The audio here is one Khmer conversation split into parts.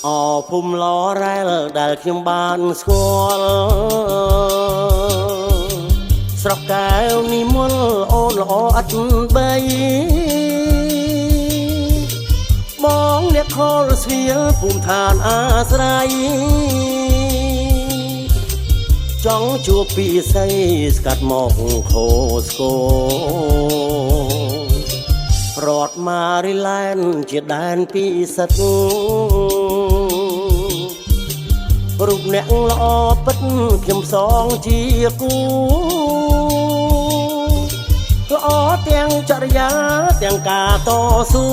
អភូមិឡរ៉ែលដែលខ្ញុំបានស្គាល់ស្រុកកែវនិមលអូនល្អអត់បីបងអ្នកខលស្វៀលភូមិឋានអាស្រ័យចង់ជួបពីស័យស្កាត់មកខូស្គររត់ម៉ារីឡែនជាដែនពិសិដ្ឋរូបអ្នកល្អពិតខ្ញុំសងជាគូល្អទាំងចរិយាទាំងការតស៊ូ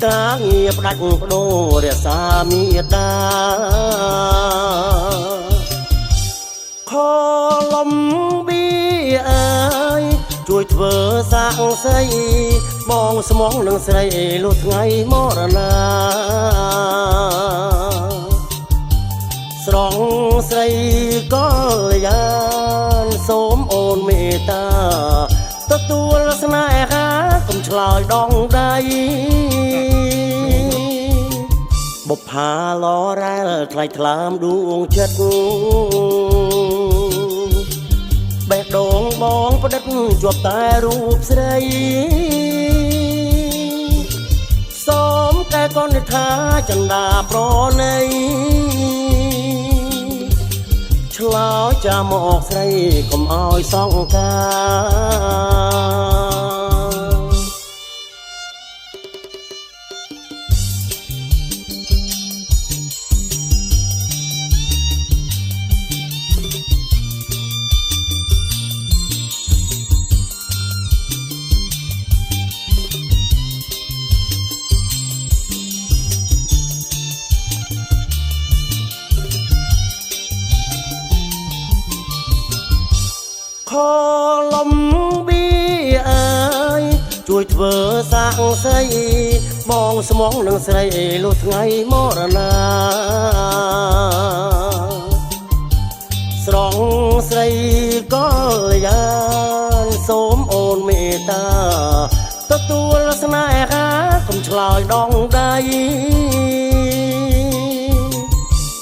ការងារផ្ដាច់បដូររក្សាមេត្តាខលំប៊ីអើយជួយធ្វើសាក់សីបងស្មងនឹងស្រីលុះថ្ងៃមរណាស្រងស្រីកលយានសូមអូនមេត្តាទទួលស្នេហាកុំឆ្លើយដងដៃបុប្ផាឡរ៉ែលថ្លៃថ្លើមដួងចិត្តបេះដូងបងផ្ដិតជាប់តែរូបស្រីសូមកែកូនថាចន្ទាប្រណីឆ្លោយចាំមកស្រីកុំឲ្យសង្ការខលំប៊ីអើយជួយធ្វើសាក់សីបងស្មងនឹងស្រីលុះថ្ងៃមរណាស្រងស្រីកលយានសូមអូនមេត្តាទទួលស្នេហាកុំឆ្លើយដងដៃ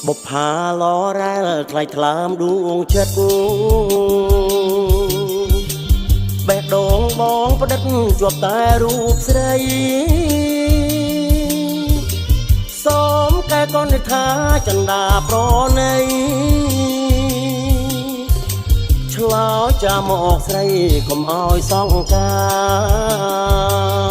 បុប្ផាឡរ៉ែលថ្លៃថ្លើមដួងចិត្តបេះដូងបងផ្ដិតជាប់តែរូបស្រីសូមកែកូនថាចន្ទាប្រណីឆ្លោយចាំមកស្រីកុំឲ្យសង្ការ